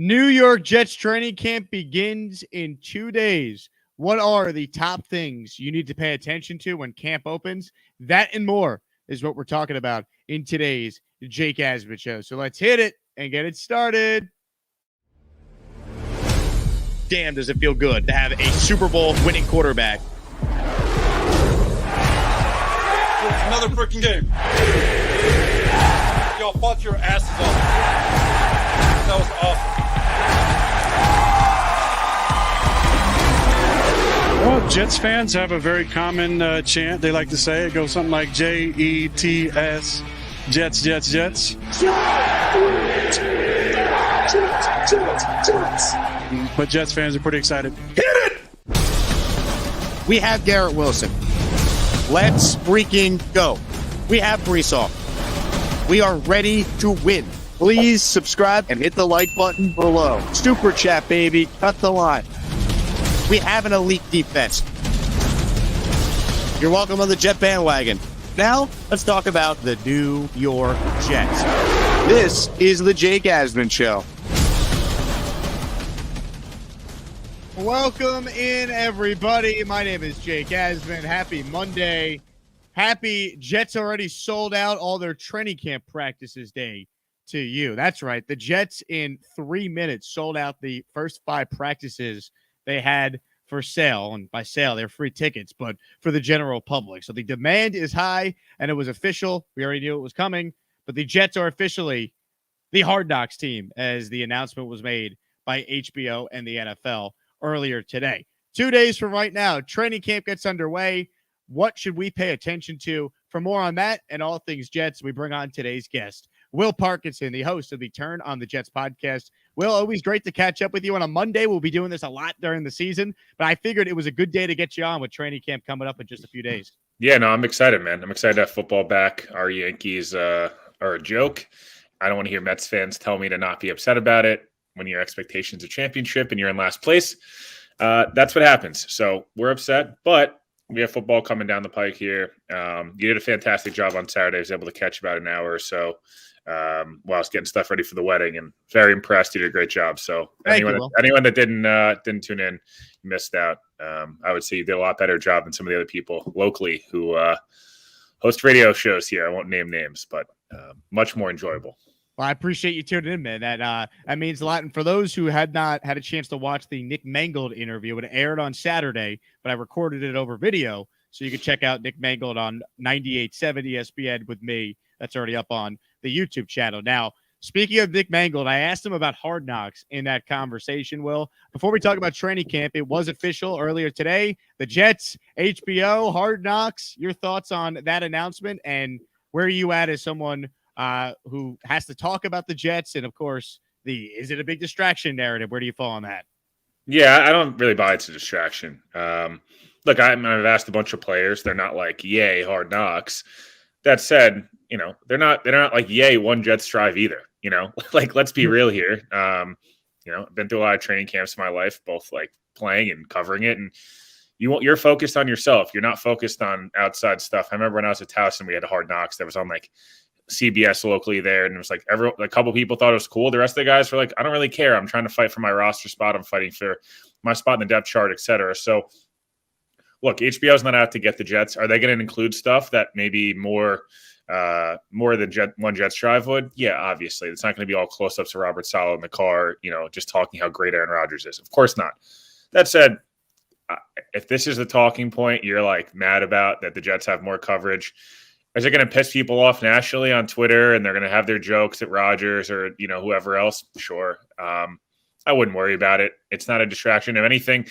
New York Jets training camp begins in 2 days. What are the top things you need to pay attention to when camp opens? That and more is what we're talking about in today's Jake Asman Show. So let's hit it and get it started. Damn, does it feel good to have a Super Bowl winning quarterback. Another freaking game. Y'all fought your asses off. That was awesome. Well, Jets fans have a very common chant. They like to say it goes something like Jets, Jets, Jets, Jets. But Jets fans are pretty excited. Hit it! We have Garrett Wilson. Let's freaking go. We have Brees Hall. We are ready to win. Please subscribe and hit the like button below. Super chat, baby. Cut the line. We have an elite defense. You're welcome on the Jet bandwagon. Now, let's talk about the New York Jets. This is the Jake Asman Show. Welcome in, everybody. My name is Jake Asman. Happy Monday. Happy Jets already sold out all their training camp practices day to you. That's right. The Jets in 3 minutes sold out the first 5 practices they had for sale. And by sale, they're free tickets, but for the general public. So the demand is high, and it was official. We already knew it was coming, but the Jets are officially the Hard Knocks team, as the announcement was made by HBO and the NFL earlier today. 2 days from right now, training camp gets underway. What should we pay attention to? For more on that and all things Jets, we bring on today's guest, Will Parkinson, the host of the Turn on the Jets podcast. Will, always great to catch up with you on a Monday. We'll be doing this a lot during the season, but I figured it was a good day to get you on with training camp coming up in just a few days. Yeah, no, I'm excited, man. I'm excited to have football back. Our Yankees are a joke. I don't want to hear Mets fans tell me to not be upset about it. When your expectations are championship and you're in last place, that's what happens. So we're upset, but we have football coming down the pike here. You did a fantastic job on Saturday. I was able to catch about an hour or so while I was getting stuff ready for the wedding, and very impressed. You did a great job. So anyone that didn't tune in missed out. I would say you did a lot better job than some of the other people locally who host radio shows here. I won't name names, but much more enjoyable. Well, I appreciate you tuning in, man. That means a lot. And for those who had not had a chance to watch the Nick Mangold interview, it aired on Saturday, but I recorded it over video, so you can check out Nick Mangold on 98.7 ESPN with me. That's already up on the YouTube channel. Now, speaking of Nick Mangold, I asked him about Hard Knocks in that conversation, Will. Before we talk about training camp, it was official earlier today. The Jets, HBO, Hard Knocks. Your thoughts on that announcement, and where are you at as someone who has to talk about the Jets, and of course, is it a big distraction narrative? Where do you fall on that? Yeah, I don't really buy it's a distraction. Look, I've asked a bunch of players. They're not like, yay, Hard Knocks. That said, they're not like, yay, one Jets drive either. Like, let's be real here. I've been through a lot of training camps in my life, both like playing and covering it, and you're focused on yourself. You're not focused on outside stuff. I remember when I was at Towson, we had Hard Knocks that was on like CBS locally there, and it was like a couple people thought it was cool. The rest of the guys were like, I don't really care. I'm trying to fight for my roster spot. I'm fighting for my spot in the depth chart, etc. So, look, HBO's not out to get the Jets. Are they going to include stuff that maybe more than one Jets drive would? Yeah, obviously. It's not going to be all close-ups of Robert Saleh in the car, just talking how great Aaron Rodgers is. Of course not. That said, if this is the talking point you're like mad about, that the Jets have more coverage, is it going to piss people off nationally on Twitter, and they're going to have their jokes at Rodgers or whoever else? Sure. I wouldn't worry about it. It's not a distraction. If anything,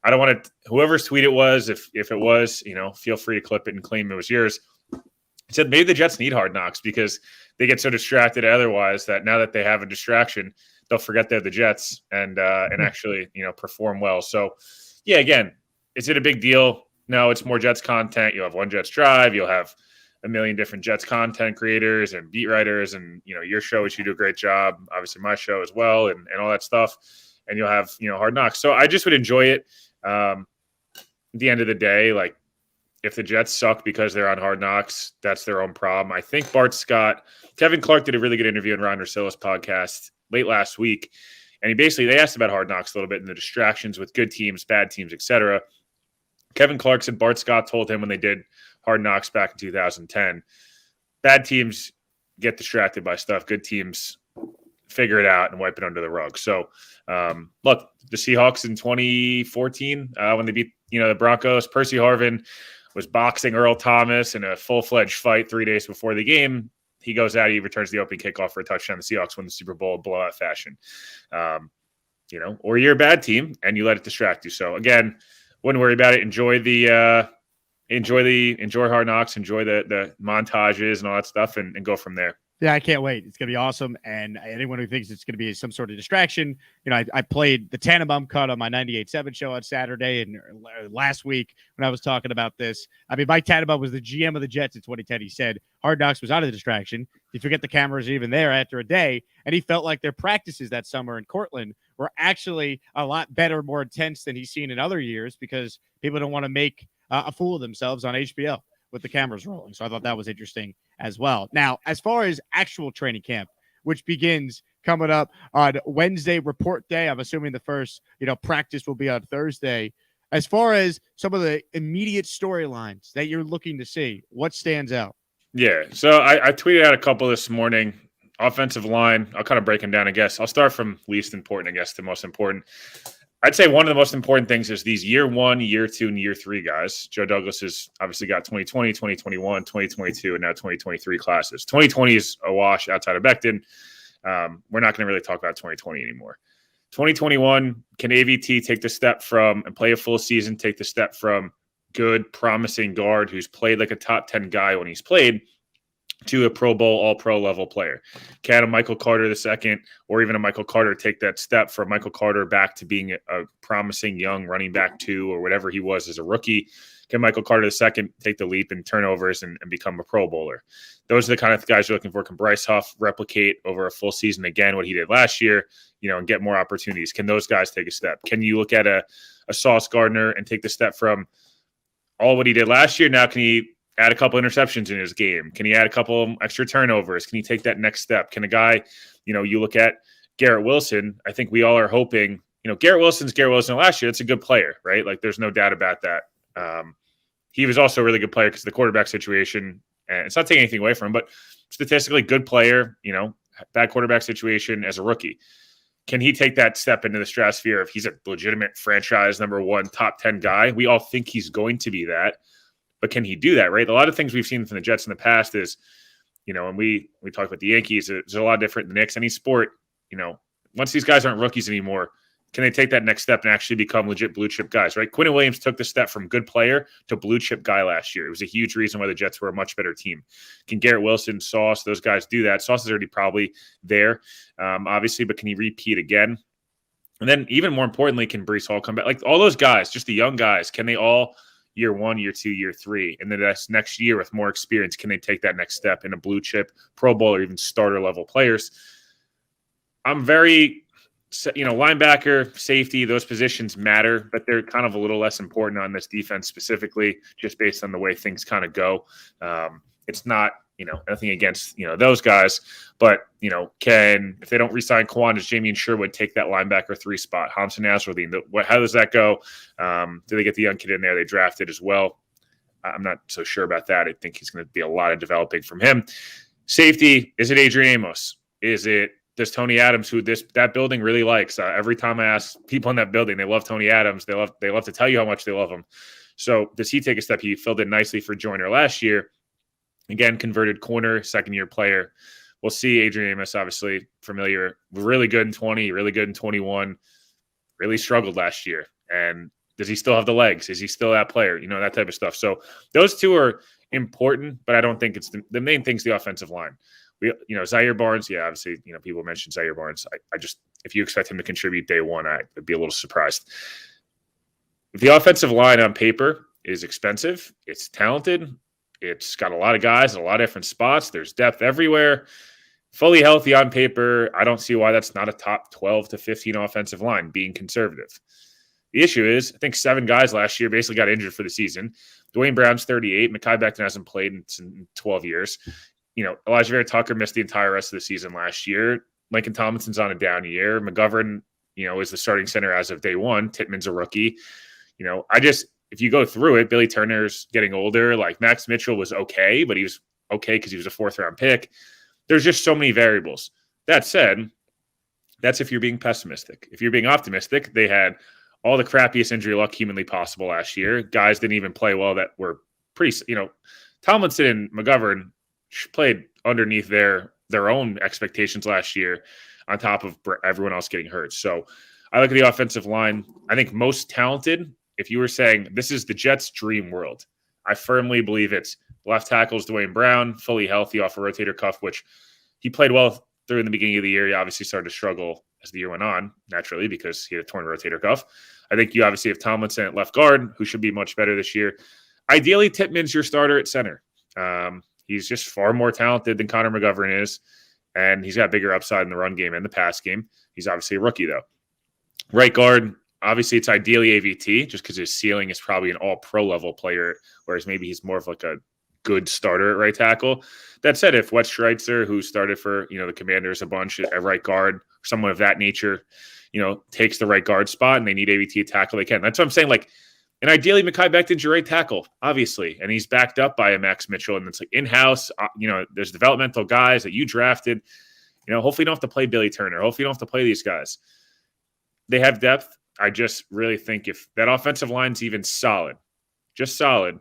I don't want to. Whoever's tweet it was, if it was, feel free to clip it and claim it was yours. It said maybe the Jets need Hard Knocks because they get so distracted otherwise that now that they have a distraction, they'll forget they're the Jets and actually perform well. So yeah, again, is it a big deal? No, it's more Jets content. You'll have one Jets drive. You'll have a million different Jets content creators and beat writers, and your show, which you do a great job, obviously my show as well, and all that stuff. And you'll have Hard Knocks. So I just would enjoy it. At the end of the day, like, if the Jets suck because they're on Hard Knocks, that's their own problem. I think Kevin Clark did a really good interview on Ron Ursilla's podcast late last week, And they asked about Hard Knocks a little bit and the distractions with good teams, bad teams, etc. Kevin Clarkson, Bart Scott told him when they did Hard Knocks back in 2010, bad teams get distracted by stuff. Good teams figure it out and wipe it under the rug. So, look, the Seahawks in 2014, when they beat the Broncos, Percy Harvin was boxing Earl Thomas in a full-fledged fight 3 days before the game. He goes out, he returns the opening kickoff for a touchdown. The Seahawks win the Super Bowl in blowout fashion. Or you're a bad team and you let it distract you. So again, wouldn't worry about it. Enjoy Hard Knocks, enjoy the montages and all that stuff, and go from there. Yeah, I can't wait. It's going to be awesome. And anyone who thinks it's going to be some sort of distraction, I played the Tannenbaum cut on my 98.7 show on Saturday and last week when I was talking about this. I mean, Mike Tannenbaum was the GM of the Jets in 2010. He said Hard Knocks was out of the distraction. You forget the cameras are even there after a day. And he felt like their practices that summer in Cortland were actually a lot better, more intense than he's seen in other years because people don't want to make a fool of themselves on HBO with the cameras rolling. So I thought that was interesting as well. Now, as far as actual training camp, which begins coming up on Wednesday, report day, I'm assuming the first, practice will be on Thursday. As far as some of the immediate storylines that you're looking to see, what stands out? Yeah. So I tweeted out a couple this morning. Offensive line, I'll kind of break them down, I guess. I'll start from least important, I guess, to most important. I'd say one of the most important things is these year 1, year 2, and year 3 guys. Joe Douglas has obviously got 2020, 2021, 2022, and now 2023 classes. 2020 is a wash outside of Becton. We're not going to really talk about 2020 anymore. 2021, can AVT take the step from and play a full season, take the step from good, promising guard who's played like a top 10 guy when he's played to a Pro Bowl, all-pro level player? Can a Michael Carter II or even a Michael Carter take that step from Michael Carter back to being a promising young running back 2 or whatever he was as a rookie? Can Michael Carter II take the leap in turnovers and become a Pro Bowler? Those are the kind of guys you're looking for. Can Bryce Huff replicate over a full season again what he did last year, and get more opportunities? Can those guys take a step? Can you look at a Sauce Gardner and take the step from all what he did last year? Now, can he add a couple interceptions in his game? Can he add a couple extra turnovers? Can he take that next step? Can a guy, you look at Garrett Wilson, I think we all are hoping, Garrett Wilson's Garrett Wilson last year. It's a good player, right? Like there's no doubt about that. He was also a really good player because of the quarterback situation, and it's not taking anything away from him, but statistically good player, bad quarterback situation as a rookie. Can he take that step into the stratosphere if he's a legitimate franchise number 1 top 10 guy? We all think he's going to be that. But can he do that, right? A lot of things we've seen from the Jets in the past is, when we talk about the Yankees, it's a lot different than the Knicks. Any sport, once these guys aren't rookies anymore, can they take that next step and actually become legit blue chip guys, right? Quinnen Williams took the step from good player to blue chip guy last year. It was a huge reason why the Jets were a much better team. Can Garrett Wilson, Sauce, those guys do that? Sauce is already probably there, obviously, but can he repeat again? And then even more importantly, can Breece Hall come back? Like all those guys, just the young guys, can they all year 1, year 2, year 3, and then next year with more experience, can they take that next step in a blue chip, Pro Bowl, or even starter level players? I'm very, linebacker, safety, those positions matter, but they're kind of a little less important on this defense specifically, just based on the way things kind of go. It's not, nothing against, those guys, but, if they don't re-sign Kwan, does Jamie and Sherwood take that linebacker 3 spot? Hamza Nasruddin, how does that go? Do they get the young kid in there they drafted as well? I'm not so sure about that. I think he's going to be a lot of developing from him. Safety, is it Adrian Amos? Does Tony Adams, who that building really likes? Every time I ask people in that building, they love Tony Adams. They love to tell you how much they love him. So does he take a step? He filled in nicely for Joyner last year. Again, converted corner, second-year player. We'll see. Adrian Amos, obviously familiar, really good in 20, really good in 21, really struggled last year. And does he still have the legs? Is he still that player? That type of stuff. So those two are important, but I don't think it's the main thing's the offensive line. Zaire Barnes, yeah, obviously, people mentioned Zaire Barnes. I just, if you expect him to contribute day 1, I'd be a little surprised. The offensive line on paper is expensive. It's talented. It's got a lot of guys in a lot of different spots. There's depth everywhere. Fully healthy on paper, I don't see why that's not a top 12 to 15 offensive line, being conservative. The issue is, I think 7 guys last year basically got injured for the season. Dwayne Brown's 38. Mekhi Becton hasn't played in 12 years. Elijah Vera Tucker missed the entire rest of the season last year. Lincoln Tomlinson's on a down year. McGovern is the starting center as of day one. Tittman's a rookie. If you go through it, Billy Turner's getting older. Like Max Mitchell was okay, but he was okay because he was a 4th-round pick. There's just so many variables. That said, that's if you're being pessimistic. If you're being optimistic, they had all the crappiest injury luck humanly possible last year. Guys didn't even play well that were pretty, Tomlinson and McGovern played underneath their own expectations last year on top of everyone else getting hurt. So I look at the offensive line. I think most talented, if you were saying this is the Jets' dream world, I firmly believe it's left tackles Dwayne Brown, fully healthy off a rotator cuff, which he played well through in the beginning of the year. He obviously started to struggle as the year went on, naturally, because he had a torn rotator cuff. I think you obviously have Tomlinson at left guard, who should be much better this year. Ideally, Tittman's your starter at center. He's just far more talented than Connor McGovern is, and he's got bigger upside in the run game and the pass game. He's obviously a rookie, though. Right guard, obviously it's ideally AVT, just because his ceiling is probably an all-pro level player, whereas maybe he's more of like a good starter at right tackle. That said, if Wes Schreitzer, who started for the Commanders a bunch at right guard, someone of that nature, takes the right guard spot and they need AVT to tackle, they can. That's what I'm saying. Like, and ideally, Mekhi Becton's your right tackle, obviously, and he's backed up by a Max Mitchell, and it's like in-house. There's developmental guys that you drafted. Hopefully you don't have to play Billy Turner. Hopefully you don't have to play these guys. They have depth. I just really think if that offensive line's even solid, just solid,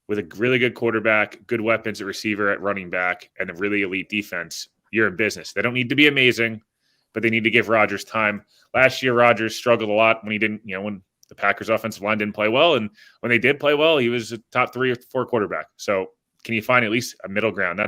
with a really good quarterback, good weapons at receiver, at running back, and a really elite defense, you're in business. They don't need to be amazing, but they need to give Rodgers time. Last year, Rodgers struggled a lot when he didn't, when the Packers offensive line didn't play well. And when they did play well, he was a top 3 or 4 quarterback. So can you find at least a middle ground?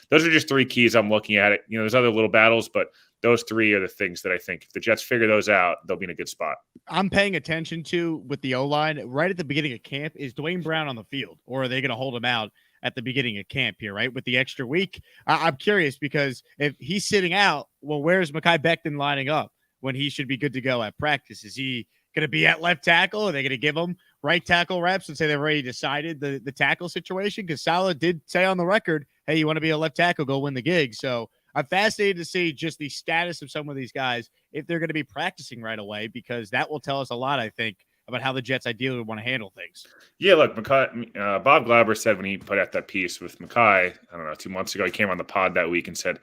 Those are just 3 keys I'm looking at it. There's other little battles, but those 3 are the things that I think if the Jets figure those out, they'll be in a good spot. I'm paying attention to with the O-line right at the beginning of camp. Is Dwayne Brown on the field, or are they going to hold him out at the beginning of camp here, right? With the extra week, I'm curious because if he's sitting out, well, where's Mekhi Becton lining up when he should be good to go at practice? Is he going to be at left tackle? Are they going to give him right tackle reps and say they've already decided the tackle situation? Because Saleh did say on the record, hey, you want to be a left tackle, go win the gig. So I'm fascinated to see just the status of some of these guys, if they're going to be practicing right away, because that will tell us a lot, I think, about how the Jets ideally want to handle things. Yeah, look, Bob Glauber said when he put out that piece with Mekhi, I don't know, 2 months ago, he came on the pod that week and said,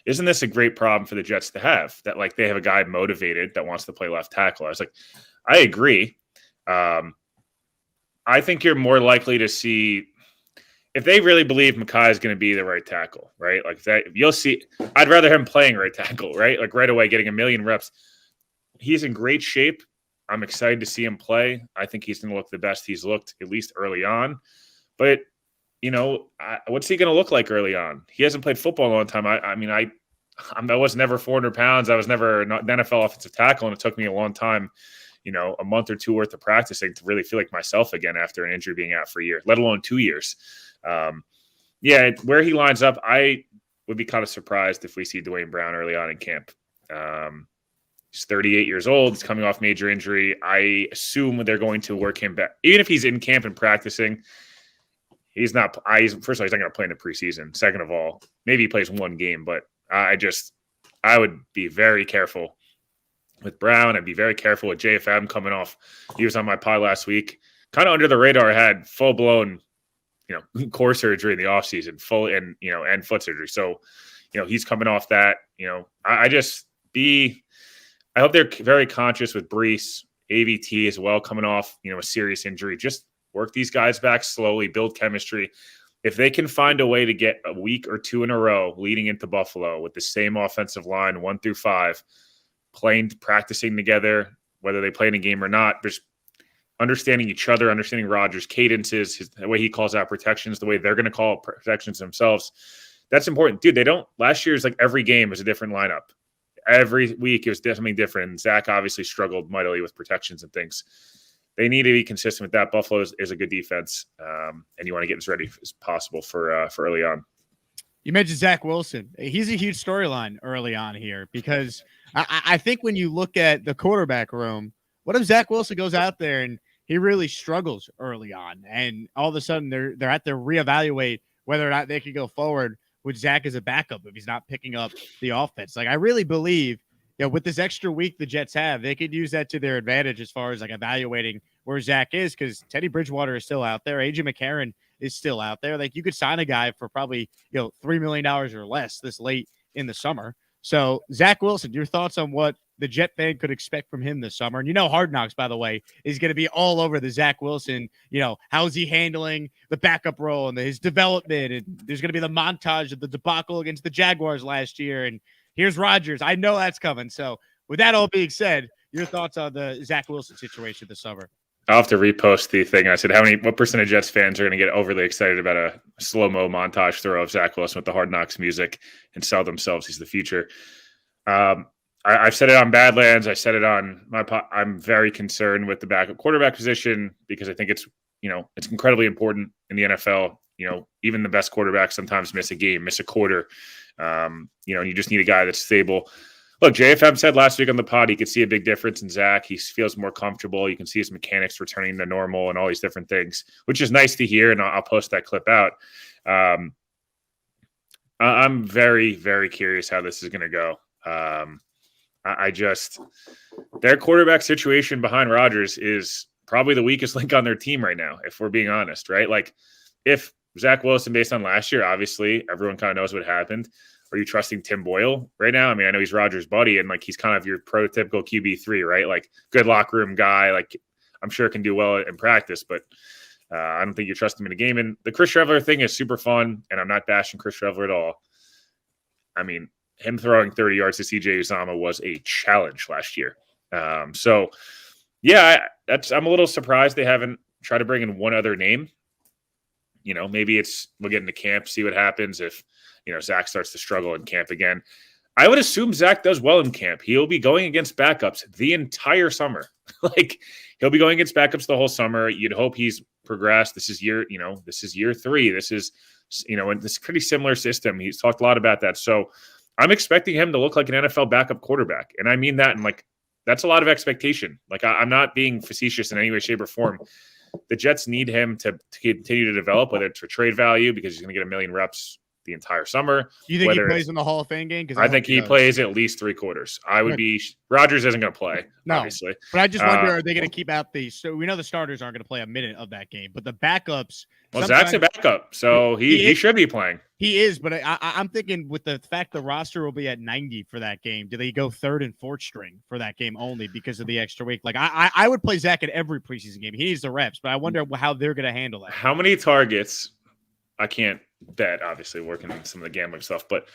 isn't this a great problem for the Jets to have? That, like, they have a guy motivated that wants to play left tackle. I was like, I agree. I think you're more likely to see if they really believe Mekhi is going to be the right tackle, right? Like that, you'll see. I'd rather him playing right tackle, right? Like right away, getting a million reps. He's in great shape. I'm excited to see him play. I think he's going to look the best he's looked, at least early on. But what's he going to look like early on? He hasn't played football in a long time. I was never 400 pounds. I was never an NFL offensive tackle, and it took me a long time, a month or 2 worth of practicing to really feel like myself again after an injury being out for a year, let alone 2 years. Where he lines up, I would be kind of surprised if we see Dwayne Brown early on in camp. He's 38 years old. He's coming off major injury. I assume they're going to work him back. Even if he's in camp and practicing, he's not. First of all, he's not going to play in the preseason. Second of all, maybe he plays 1 game, but I would be very careful with Brown. I'd be very careful with JFM coming off. He was on my pod last week. Kind of under the radar, had full-blown, core surgery in the offseason, and foot surgery. So, he's coming off that. I hope they're very conscious with Brees, AVT as well, coming off, a serious injury. Just work these guys back slowly, build chemistry. If they can find a way to get a week or 2 in a row leading into Buffalo with the same offensive line, 1 through 5, practicing together, whether they play in a game or not, just understanding each other, understanding Rodgers' cadences, the way he calls out protections, the way they're going to call protections themselves. That's important. Dude, last year's like every game was a different lineup. Every week it was definitely different. Zach obviously struggled mightily with protections and things. They need to be consistent with that. Buffalo is a good defense, and you want to get as ready as possible for early on. You mentioned Zach Wilson. He's a huge storyline early on here because I think when you look at the quarterback room, what if Zach Wilson goes out there and he really struggles early on, and all of a sudden they're at to reevaluate whether or not they could go forward with Zach as a backup if he's not picking up the offense. Like, I really believe Yeah, with this extra week the Jets have, they could use that to their advantage as far as like evaluating where Zach is, because Teddy Bridgewater is still out there. AJ McCarron is still out there. Like, you could sign a guy for probably, $3 million or less this late in the summer. So Zach Wilson, your thoughts on what the Jet fan could expect from him this summer? And Hard Knocks, by the way, is going to be all over the Zach Wilson. How's he handling the backup role and his development? And there's going to be the montage of the debacle against the Jaguars last year. And here's Rodgers. I know that's coming. So with that all being said, your thoughts on the Zach Wilson situation this summer? I'll have to repost the thing. I said, what percent of Jets fans are going to get overly excited about a slow-mo montage throw of Zach Wilson with the Hard Knocks music and sell themselves he's the future? I've said it on Badlands. I said it on my I'm very concerned with the backup quarterback position because I think it's incredibly important in the NFL. Even the best quarterbacks sometimes miss a game, miss a quarter. And you just need a guy that's stable. Look, JFM said last week on the pod he could see a big difference in Zach. He feels more comfortable. You can see his mechanics returning to normal and all these different things, which is nice to hear, and I'll post that clip out. I'm very, very curious how this is going to go. Their quarterback situation behind Rodgers is probably the weakest link on their team right now, if we're being honest, right? Like, if Zach Wilson, based on last year, obviously everyone kind of knows what happened. Are you trusting Tim Boyle right now? I mean, I know he's Rodgers' buddy, and like he's kind of your prototypical QB3, right? Like, good locker room guy. Like, I'm sure can do well in practice, but I don't think you trust him in a game. And the Chris Trevler thing is super fun, and I'm not bashing Chris Trevler at all. I mean, him throwing 30 yards to CJ Uzama was a challenge last year. I'm a little surprised they haven't tried to bring in one other name. Maybe we'll get into camp, see what happens if, Zach starts to struggle in camp again. I would assume Zach does well in camp. He'll be going against backups the entire summer. Like, he'll be going against backups the whole summer. You'd hope he's progressed. This is year 3. This is, in this pretty similar system. He's talked a lot about that. So I'm expecting him to look like an NFL backup quarterback. And I mean that, and like, that's a lot of expectation. Like, I'm not being facetious in any way, shape, or form. The Jets need him to continue to develop, whether it's for trade value, because he's going to get 1 million reps the entire summer. You think he plays in the Hall of Fame game? I think he plays at least 3 quarters. Rodgers isn't going to play, obviously. But I just wonder, are they going to keep out so we know the starters aren't going to play a minute of that game, but the backups. Well, Zach's a backup, so he should be playing. He is, but I'm thinking with the fact the roster will be at 90 for that game, do they go 3rd and 4th string for that game only because of the extra week? Like, I would play Zach in every preseason game. He needs the reps, but I wonder how they're going to handle that. How many targets? I can't bet, obviously, working on some of the gambling stuff, but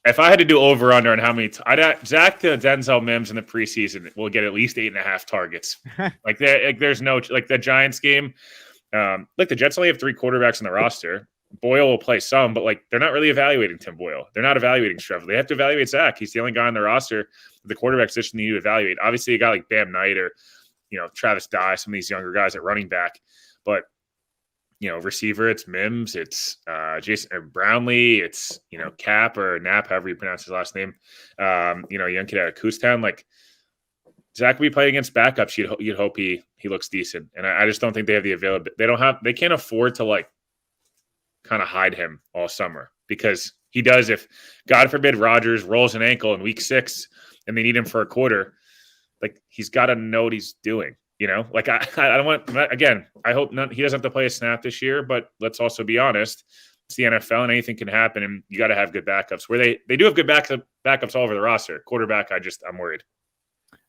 if I had to do over-under on how many Zach to Denzel Mims in the preseason will get at least 8.5 targets. There's no, like, the Giants game. The Jets only have 3 quarterbacks on the roster. Boyle will play some, but like, they're not really evaluating Tim Boyle. They're not evaluating Trevor. They have to evaluate Zach. He's the only guy on the roster, the quarterback position they need to evaluate. Obviously, a guy like Bam Knight or, Travis Dye, some of these younger guys at running back. But, receiver, it's Mims, it's Jason Brownlee, it's, Cap or Knapp, however you pronounce his last name. Young kid out of Kutztown. Like, Zach will be playing against backups. You'd hope he looks decent. And I just don't think they have the availability. They can't afford to, like, kind of hide him all summer, because he does, if God forbid Rodgers rolls an ankle in week 6 and they need him for a quarter, like, he's got to know what he's doing. Like, I don't want, again, I hope he doesn't have to play a snap this year, but let's also be honest. It's the NFL and anything can happen, and you got to have good backups. Where they do have good backups all over the roster. Quarterback, I'm worried.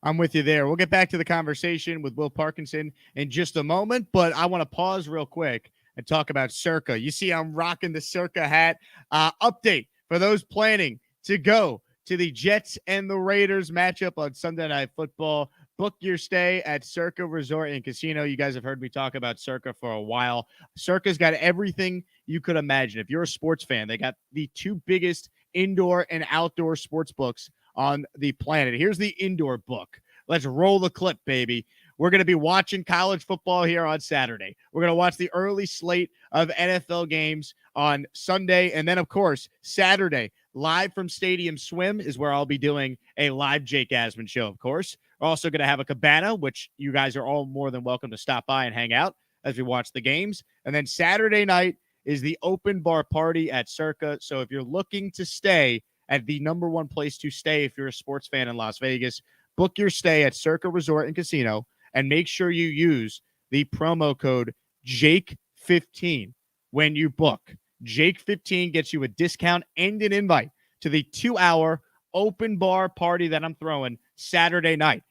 I'm with you there. We'll get back to the conversation with Will Parkinson in just a moment, but I want to pause real quick and talk about Circa. You see, I'm rocking the Circa hat. Update for those planning to go to the Jets and the Raiders matchup on Sunday Night Football. Book your stay at Circa Resort and Casino. You guys have heard me talk about Circa for a while. Circa's got everything you could imagine. If you're a sports fan, they got the 2 biggest indoor and outdoor sports books on the planet. Here's the indoor book. Let's roll the clip, baby. We're going to be watching college football here on Saturday. We're going to watch the early slate of NFL games on Sunday. And then, of course, Saturday, live from Stadium Swim is where I'll be doing a live Jake Asman show, of course. We're also going to have a cabana, which you guys are all more than welcome to stop by and hang out as we watch the games. And then Saturday night is the open bar party at Circa. So if you're looking to stay at the number one place to stay if you're a sports fan in Las Vegas. Book your stay at Circa Resort and Casino and make sure you use the promo code JAKE15 when you book. JAKE15 gets you a discount and an invite to the 2-hour open bar party that I'm throwing Saturday night.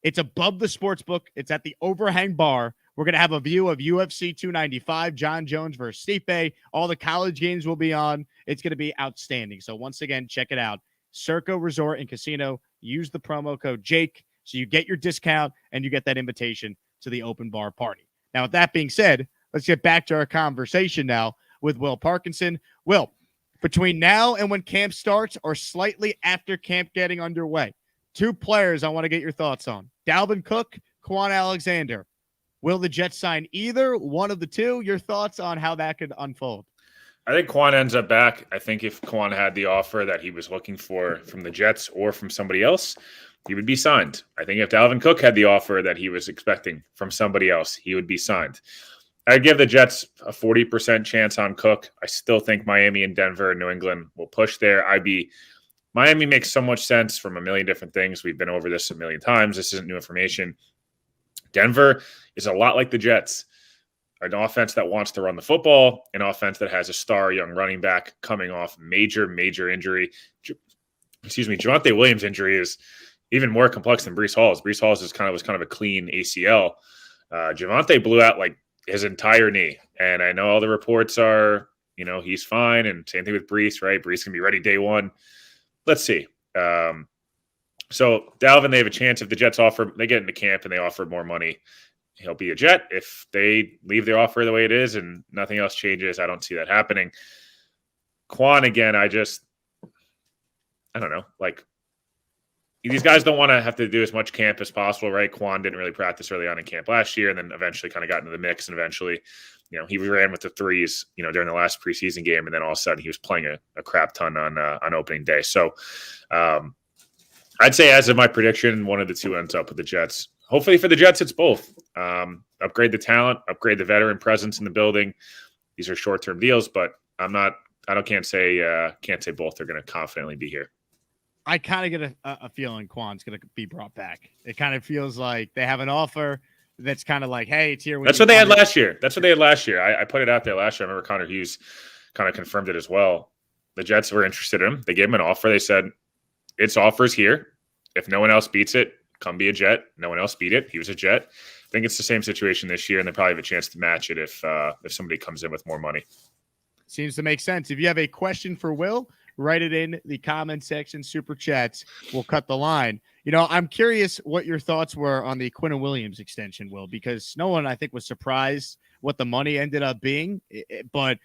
It's above the sports book. It's at the Overhang Bar. We're going to have a view of UFC 295, John Jones versus Stipe. All the college games will be on. It's going to be outstanding. So once again, check it out. Circa Resort and Casino. Use the promo code Jake so you get your discount and you get that invitation to the open bar party. Now, with that being said, let's get back to our conversation now with Will Parkinson. Will, between now and when camp starts or slightly after camp getting underway, 2 players I want to get your thoughts on. Dalvin Cook, Quan Alexander. Will the Jets sign either one of the two? Your thoughts on how that could unfold? I think Quan ends up back. I think if Quan had the offer that he was looking for from the Jets or from somebody else, he would be signed. I think if Dalvin Cook had the offer that he was expecting from somebody else, he would be signed. I'd give the Jets a 40% chance on Cook. I still think Miami and Denver and New England will push there. Miami makes so much sense from a million different things. We've been over this a million times. This isn't new information. Denver is a lot like the Jets. An offense that wants to run the football, an offense that has a star young running back coming off major injury. Javonte Williams' injury is even more complex than Breece Hall's. Breece Hall's was kind of a clean ACL. Javonte blew out like his entire knee, and I know all the reports are, he's fine, and same thing with Breece, right? Breece can be ready day one. Let's see. So Dalvin, they have a chance if the Jets they get into camp and they offer more money, he'll be a Jet. If they leave their offer the way it is and nothing else changes, I don't see that happening. Quan, again, I don't know. Like, these guys don't want to have to do as much camp as possible, right? Quan didn't really practice early on in camp last year and then eventually kind of got into the mix. And eventually, he ran with the threes, during the last preseason game. And then all of a sudden he was playing a crap ton on opening day. So I'd say as of my prediction, one of the two ends up with the Jets. Hopefully for the Jets, it's both. Upgrade the talent, upgrade the veteran presence in the building. These are short-term deals, but can't say both are going to confidently be here. I kind of get a feeling Quan's going to be brought back. It kind of feels like they have an offer that's kind of like, hey, it's here. That's what they had last year. I put it out there last year. I remember Connor Hughes kind of confirmed it as well. The Jets were interested in him. They gave him an offer. They said, it's offers here. If no one else beats it, come be a Jet. No one else beat it. He was a Jet. I think it's the same situation this year, and they probably have a chance to match it if somebody comes in with more money. Seems to make sense. If you have a question for Will, write it in the comment section, Super Chats. We'll cut the line. I'm curious what your thoughts were on the Quinnen Williams extension, Will, because no one, I think, was surprised what the money ended up being, but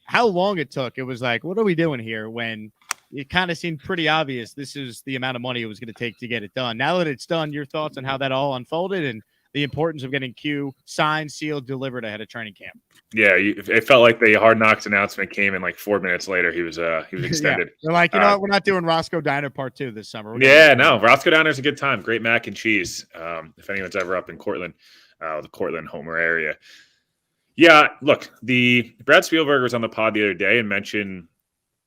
how long it took. It was like, what are we doing here when it kind of seemed pretty obvious this is the amount of money it was going to take to get it done. Now that it's done, your thoughts on how that all unfolded and the importance of getting Q signed, sealed, delivered ahead of training camp. Yeah, it felt like the Hard Knocks announcement came in like 4 minutes later. He was extended. Yeah. They're like, what? We're not doing Roscoe Diner Part 2 this summer. Roscoe Diner's a good time. Great mac and cheese. If anyone's ever up in Cortland, the Cortland Homer area. Yeah, look, the Brad Spielberg was on the pod the other day and mentioned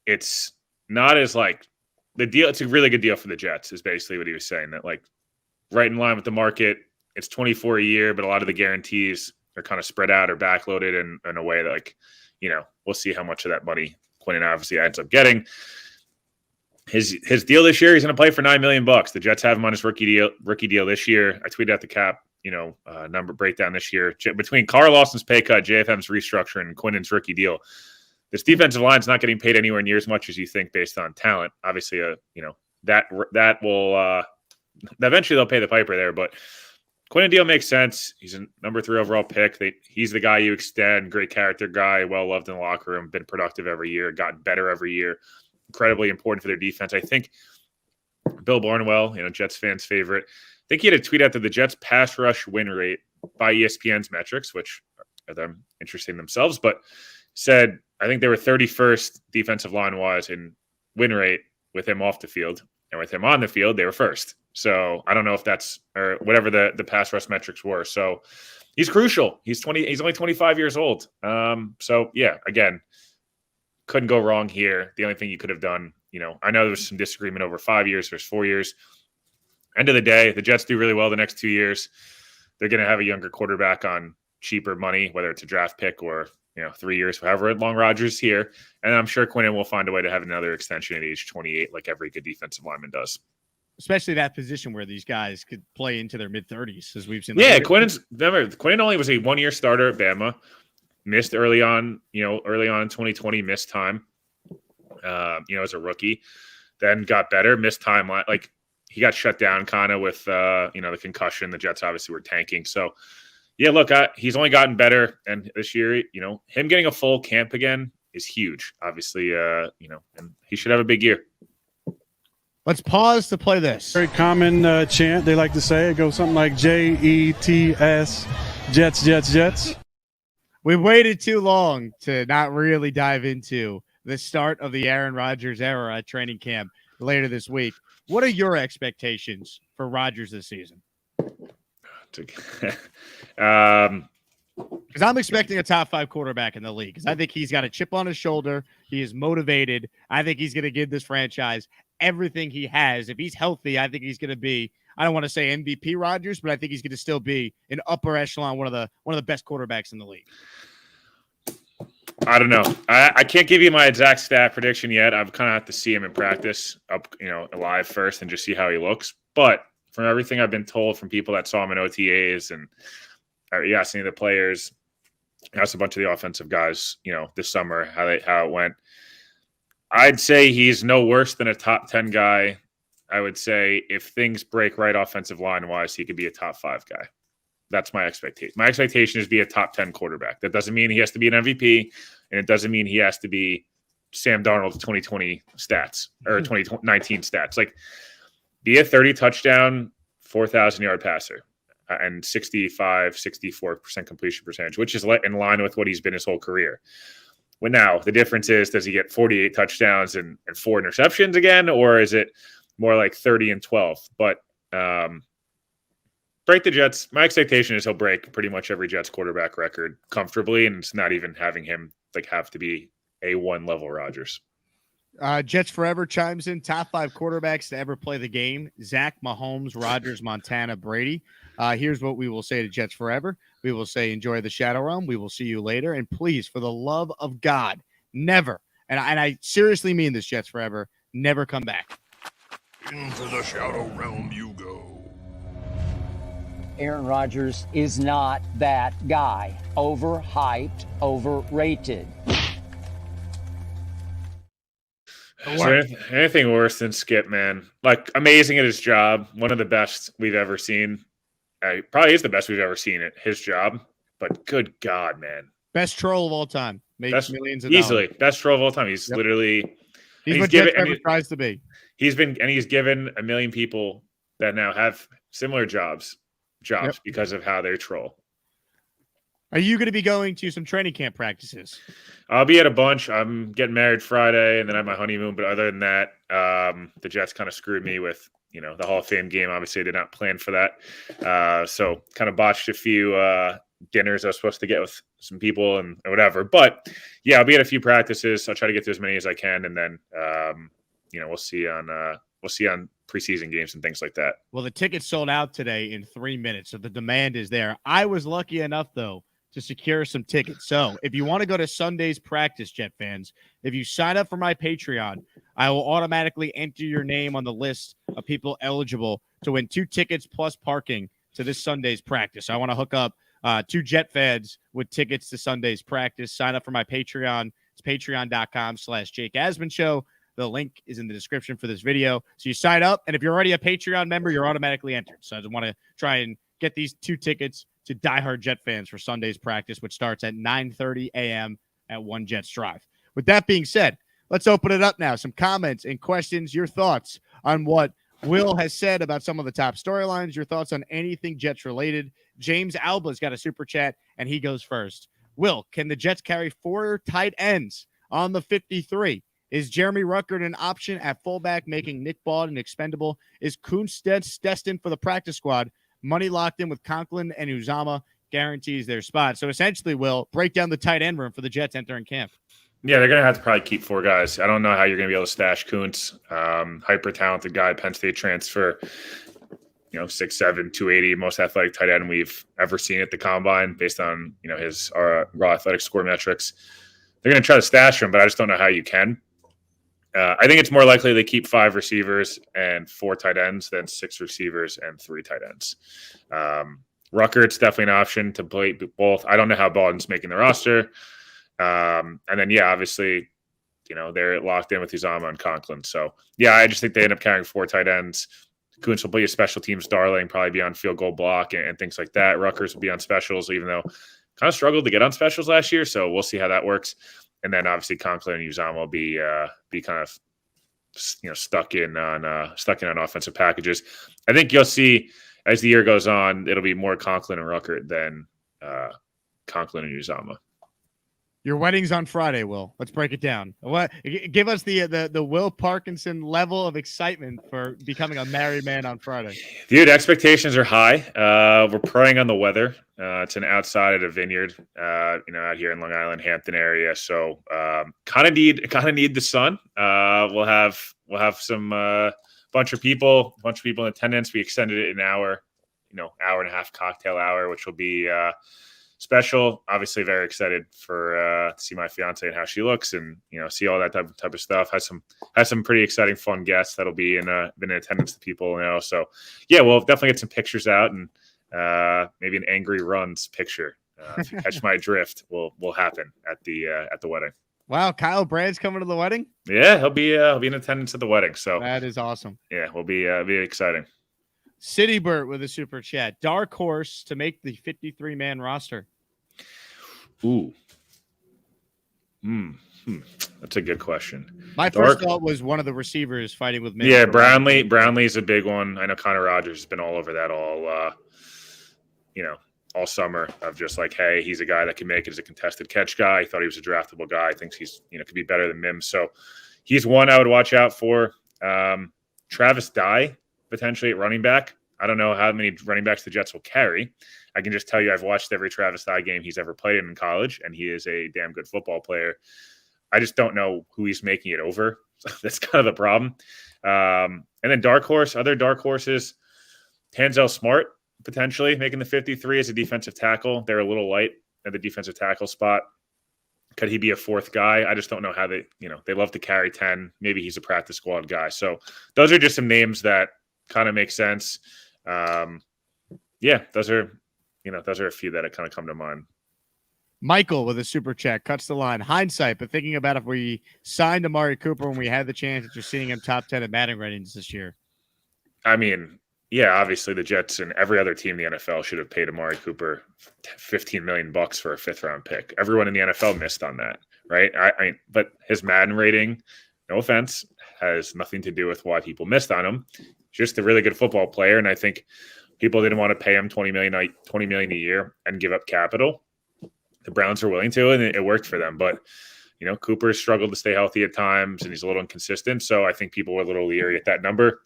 it's not as like the deal. It's a really good deal for the Jets is basically what he was saying, that like right in line with the market. It's 24 a year, but a lot of the guarantees are kind of spread out or backloaded in a way that, like, we'll see how much of that money Quinnen obviously ends up getting. His deal this year, he's going to play for $9 million. The Jets have him on his rookie deal this year. I tweeted out the cap, number breakdown this year between Carl Lawson's pay cut, JFM's restructure, and Quinnen's rookie deal. This defensive line is not getting paid anywhere near as much as you think based on talent. Obviously, that will eventually they'll pay the piper there, but Quinnen deal makes sense. He's a number 3 overall pick. He's the guy you extend. Great character guy, well loved in the locker room, been productive every year, gotten better every year. Incredibly important for their defense. I think Bill Barnwell, Jets fans' favorite. I think he had a tweet out that the Jets' pass rush win rate by ESPN's metrics, which are them interesting themselves, but said I think they were 31st defensive line wise in win rate with him off the field, and with him on the field, they were first. So I don't know if that's or whatever the pass rush metrics were. So he's crucial. He's only 25 years old. So yeah, again, couldn't go wrong here. The only thing you could have done, I know there's some disagreement over 5 years versus 4 years. End of the day, the Jets do really well the next 2 years. They're going to have a younger quarterback on cheaper money, whether it's a draft pick or 3 years, however long Rodgers here. And I'm sure Quinnen will find a way to have another extension at age 28, like every good defensive lineman does. Especially that position where these guys could play into their mid-30s, as we've seen. Yeah, Quinnen only was a 1-year starter at Bama. Missed early on in 2020, missed time, as a rookie. Then got better, missed time. Like, he got shut down kind of with, the concussion. The Jets obviously were tanking. So, yeah, look, he's only gotten better. And this year, him getting a full camp again is huge, obviously, and he should have a big year. Let's pause to play this. Very common chant they like to say. It goes something like Jets, Jets, Jets, Jets. We waited too long to not really dive into the start of the Aaron Rodgers era at training camp later this week. What are your expectations for Rodgers this season? Because I'm expecting a top 5 quarterback in the league. Because I think he's got a chip on his shoulder. He is motivated. I think he's going to give this franchise everything he has. If he's healthy, I think he's going to be, I don't want to say MVP Rodgers, but I think he's going to still be an upper echelon, one of the best quarterbacks in the league. I don't know. I can't give you my exact stat prediction yet. I've kind of have to see him in practice live first and just see how he looks. But from everything I've been told from people that saw him in OTAs and seeing the players, asked a bunch of the offensive guys, this summer, how it went. I'd say he's no worse than a top 10 guy. I would say if things break right offensive line-wise, he could be a top 5 guy. That's my expectation. My expectation is to be a top 10 quarterback. That doesn't mean he has to be an MVP, and it doesn't mean he has to be Sam Darnold's 2020 stats or 2019 stats. Like, be a 30-touchdown, 4,000-yard passer and 64% completion percentage, which is in line with what he's been his whole career. Well, now, the difference is, does he get 48 touchdowns and 4 interceptions again, or is it more like 30 and 12? But break the Jets. My expectation is he'll break pretty much every Jets quarterback record comfortably, and it's not even having him have to be A1 level Rodgers. Jets Forever chimes in, top 5 quarterbacks to ever play the game: Zach, Mahomes, Rodgers, Montana, Brady. Here's what we will say to Jets Forever. We will say, enjoy the Shadow Realm. We will see you later. And please, for the love of God, never, and I seriously mean this, Jets Forever, never come back. Into the Shadow Realm you go. Aaron Rodgers is not that guy. Overhyped, overrated. Is there anything worse than Skip, man? Like, amazing at his job. One of the best we've ever seen. Probably is the best we've ever seen at his job. But good God, man. Best troll of all time. Makes millions of dollars. Easily. Best troll of all time. He's literally... He's what Jets Forever tries to be. He's given a million people that now have similar jobs because of how they troll. Are you going to be going to some training camp practices? I'll be at a bunch. I'm getting married Friday, and then I have my honeymoon. But other than that, the Jets kind of screwed me with, the Hall of Fame game. Obviously, I did not plan for that. So kind of botched a few dinners I was supposed to get with some people and whatever. But, yeah, I'll be at a few practices. I'll try to get to as many as I can. And then, we'll see on preseason games and things like that. Well, the tickets sold out today in 3 minutes, so the demand is there. I was lucky enough, though, to secure some tickets. So if you want to go to Sunday's practice, Jet fans, if you sign up for my Patreon, I will automatically enter your name on the list of people eligible to win 2 tickets plus parking to this Sunday's practice. So I want to hook up 2 Jet fans with tickets to Sunday's practice. Sign up for my Patreon. It's patreon.com/Jake Asman Show. The link is in the description for this video. So you sign up, and if you're already a Patreon member, you're automatically entered. So I just want to try and get these 2 tickets to diehard Jet fans for Sunday's practice, which starts at 9:30 a.m. at One Jets Drive. With that being said, let's open it up now. Some comments and questions, your thoughts on what Will has said about some of the top storylines, your thoughts on anything Jets related. James Alba's got a super chat, and he goes first. Will, can the Jets carry 4 tight ends on the 53? Is Jeremy Ruckert an option at fullback, making Nick Bawden expendable? Is Kuntz destined for the practice squad? Money locked in with Conklin and Uzama guarantees their spot. So essentially, Will, break down the tight end room for the Jets entering camp. Yeah, they're going to have to probably keep 4 guys. I don't know how you're going to be able to stash Kuntz, hyper talented guy, Penn State transfer, 6'7", 280, most athletic tight end we've ever seen at the combine based on, his raw athletic score metrics. They're going to try to stash him, but I just don't know how you can. I think it's more likely they keep 5 receivers and 4 tight ends than 6 receivers and 3 tight ends. Ruckert's definitely an option to play both. I don't know how Baldwin's making the roster. And then, obviously, they're locked in with Uzama and Conklin. So, I just think they end up carrying 4 tight ends. Kuntz will be a special teams darling, probably be on field goal block and things like that. Ruckers will be on specials, even though kind of struggled to get on specials last year. So we'll see how that works. And then obviously Conklin and Uzama will be kind of stuck in on offensive packages. I think you'll see as the year goes on, it'll be more Conklin and Ruckert than Conklin and Uzama. Your wedding's on Friday, Will. Let's break it down. What? Give us the Will Parkinson level of excitement for becoming a married man on Friday. Dude, expectations are high. We're praying on the weather. It's an outside at a vineyard, out here in Long Island, Hampton area. So kind of need the sun. We'll have some bunch of people in attendance. We extended it an hour, hour and a half cocktail hour, which will be special. Obviously very excited for to see my fiance and how she looks and see all that type of stuff. Has some pretty exciting fun guests that'll be in attendance to people, so we'll definitely get some pictures out and maybe an angry runs picture if you catch my drift will happen at the wedding. Wow, Kyle Brand's coming to the wedding. Yeah, he'll be in attendance at the wedding, so that is awesome. Yeah, will be exciting. City Burt with a super chat. Dark horse to make the 53-man roster. Ooh. That's a good question. My first thought was one of the receivers fighting with me. Yeah, Brownlee's a big one. I know Connor Rodgers has been all over that all summer of just like, hey, he's a guy that can make it as a contested catch guy. He thought he was a draftable guy. Thinks he's, could be better than Mims. So he's one I would watch out for. Travis Dye, potentially at running back. I don't know how many running backs the Jets will carry. I can just tell you I've watched every Travis Dye game he's ever played in college, and he is a damn good football player. I just don't know who he's making it over. So that's kind of the problem. And then other dark horses, Tanzel Smart, potentially making the 53 as a defensive tackle. They're a little light at the defensive tackle spot. Could he be a 4th guy? I just don't know how they love to carry 10. Maybe he's a practice squad guy. So those are just some names that kind of make sense. Those are a few that kind of come to mind. Michael with a super chat cuts the line. Hindsight, but thinking about if we signed Amari Cooper when we had the chance that you're seeing him top 10 at Madden ratings this year. I mean, obviously the Jets and every other team in the NFL should have paid Amari Cooper $15 million for a 5th-round pick. Everyone in the NFL missed on that, right? But his Madden rating, no offense, has nothing to do with why people missed on him. Just a really good football player, and I think people didn't want to pay him $20 million a year and give up capital. The Browns are willing to, and it worked for them. But Cooper struggled to stay healthy at times, and he's a little inconsistent. So I think people were a little leery at that number.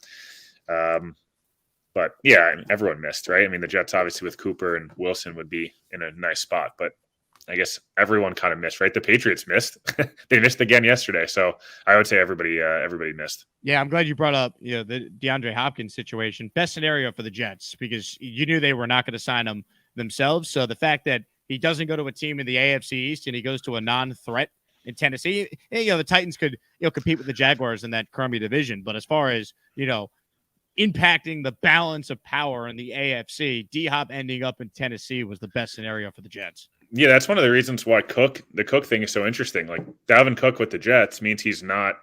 But everyone missed, right? I mean, the Jets obviously with Cooper and Wilson would be in a nice spot, but I guess everyone kind of missed, right? The Patriots missed. They missed again yesterday. So I would say everybody missed. Yeah, I'm glad you brought up the DeAndre Hopkins situation. Best scenario for the Jets because you knew they were not going to sign him themselves. So the fact that he doesn't go to a team in the AFC East and he goes to a non-threat in Tennessee, the Titans could compete with the Jaguars in that crummy division. But as far as impacting the balance of power in the AFC, D-Hop ending up in Tennessee was the best scenario for the Jets. Yeah, that's one of the reasons why the Cook thing is so interesting. Like Dalvin Cook with the Jets means he's not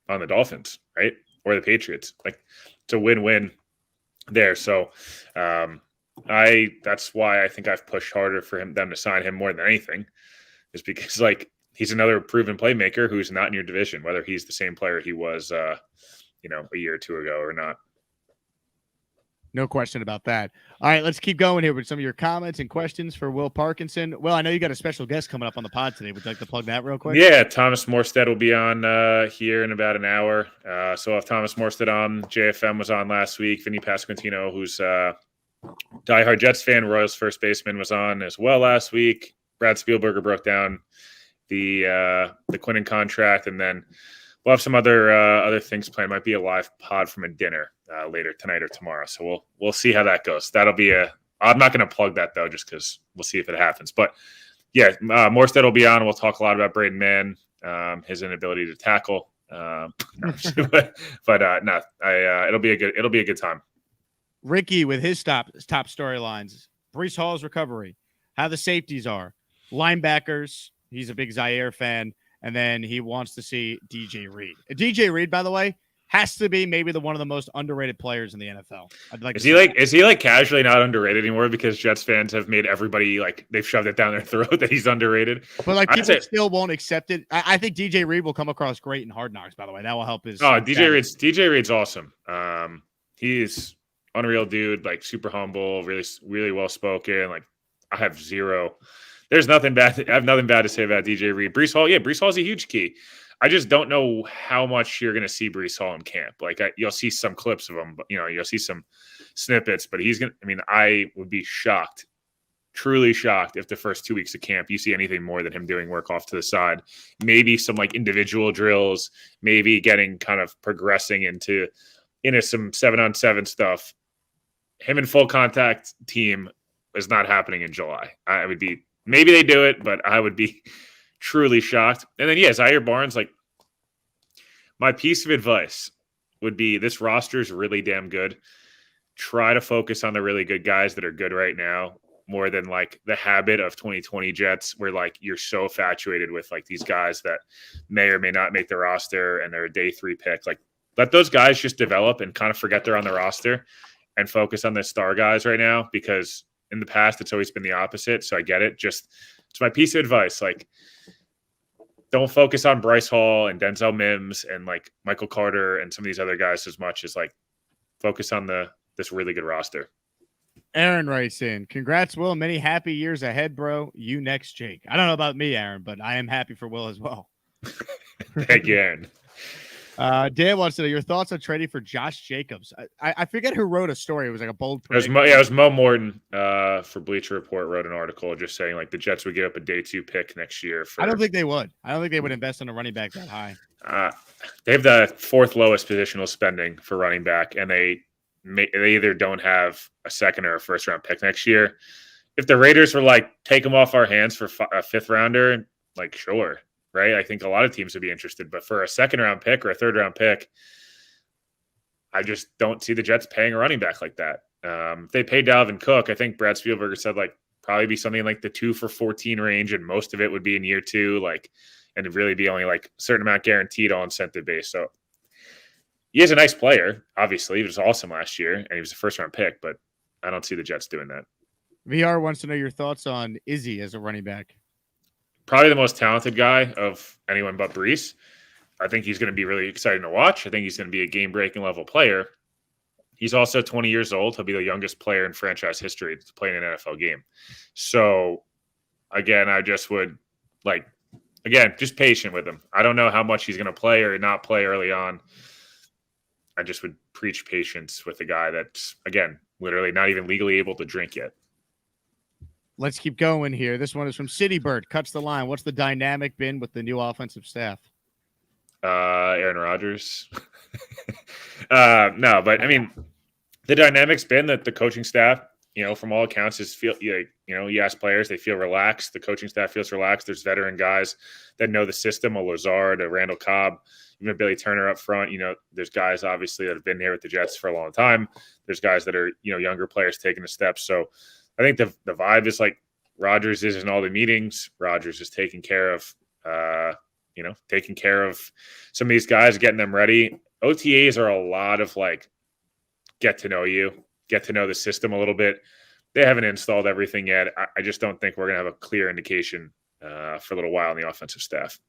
on the Dolphins, right? Or the Patriots. Like it's a win-win there. So that's why I think I've pushed harder for them to sign him more than anything, is because like he's another proven playmaker who's not in your division, whether he's the same player he was a year or two ago or not. No question about that. All right, let's keep going here with some of your comments and questions for Will Parkinson. Well, I know you got a special guest coming up on the pod today. Would you like to plug that real quick? Yeah, Thomas Morstead will be on here in about an hour. So I'll have Thomas Morstead on. JFM was on last week. Vinny Pasquantino, who's diehard Jets fan, Royals first baseman, was on as well last week. Brad Spielberger broke down the Quinnen contract, and then we'll have some other things planned. Might be a live pod from a dinner later tonight or tomorrow. So we'll see how that goes. That'll be I'm not going to plug that though, just because we'll see if it happens. But yeah, Morstead will be on. We'll talk a lot about Braden Mann, his inability to tackle. No, it'll be a good time. Ricky with his top storylines: Breece Hall's recovery, how the safeties are, linebackers. He's a big Zaire fan, and then he wants to see DJ Reed. DJ Reed, by the way, has to be maybe one of the most underrated players in the NFL. Is he casually not underrated anymore because Jets fans have made everybody they've shoved it down their throat that he's underrated? But people still won't accept it. I think DJ Reed will come across great in Hard Knocks. By the way, that will help his. Oh, DJ Reed's awesome. He's unreal dude. Super humble, really really well spoken. I have zero. There's nothing bad. I have nothing bad to say about DJ Reed. Breece Hall, Breece Hall's a huge key. I just don't know how much you're going to see Breece Hall in camp. You'll see some clips of him, but you'll see some snippets. But he's going to. I mean, I would be shocked, truly shocked, if the first 2 weeks of camp you see anything more than him doing work off to the side. Maybe some individual drills. Maybe getting kind of progressing into some 7-on-7 stuff. Him in full contact team is not happening in July. I would be. Maybe they do it, but I would be truly shocked. And then, Zaire Barnes, my piece of advice would be this roster is really damn good. Try to focus on the really good guys that are good right now more than the habit of 2020 Jets where you're so infatuated with these guys that may or may not make the roster and they're a day 3 pick. Let those guys just develop and kind of forget they're on the roster and focus on the star guys right now, because in the past, it's always been the opposite. So I get it. It's my piece of advice. Don't focus on Bryce Hall and Denzel Mims and Michael Carter and some of these other guys as much as focus on this really good roster. Aaron writes in, congrats, Will. Many happy years ahead, bro. You next, Jake. I don't know about me, Aaron, but I am happy for Will as well. Thank you, Aaron. Dan wants to know your thoughts on trading for Josh Jacobs. I forget who wrote a story. It was a bold prediction. It was Mo Morton for Bleacher Report wrote an article just saying the Jets would give up a day 2 pick next year. I don't think they would. I don't think they would invest in a running back that high. They have the 4th lowest positional spending for running back, and they either don't have a 2nd or a 1st round pick next year. If the Raiders were take them off our hands for a 5th rounder, sure. Right, I think a lot of teams would be interested, but for a 2nd round pick or a 3rd round pick, I just don't see the Jets paying a running back like that. If they pay Dalvin Cook, I think Brad Spielberger said probably be something the 2 for 14 range, and most of it would be in year 2, and it'd really be only a certain amount guaranteed all incentive based. So he is a nice player. Obviously, he was awesome last year, and he was a 1st round pick, but I don't see the Jets doing that. VR wants to know your thoughts on Izzy as a running back. Probably the most talented guy of anyone but Breece. I think he's going to be really exciting to watch. I think he's going to be a game-breaking level player. He's also 20 years old. He'll be the youngest player in franchise history to play in an NFL game. So, again, I just would just patient with him. I don't know how much he's going to play or not play early on. I just would preach patience with a guy that's, again, literally not even legally able to drink yet. Let's keep going here. This one is from Citybird. Cuts the line. What's the dynamic been with the new offensive staff? Aaron Rodgers. No, but I mean, the dynamic's been that the coaching staff, from all accounts, you ask players, they feel relaxed. The coaching staff feels relaxed. There's veteran guys that know the system, a Lazard, a Randall Cobb, even Billy Turner up front. There's guys obviously that have been here with the Jets for a long time. There's guys that are, younger players taking the steps. So I think the vibe is Rodgers is in all the meetings. Rodgers is taking care of some of these guys, getting them ready. OTAs are a lot of get to know you, get to know the system a little bit. They haven't installed everything yet. I just don't think we're going to have a clear indication for a little while on the offensive staff.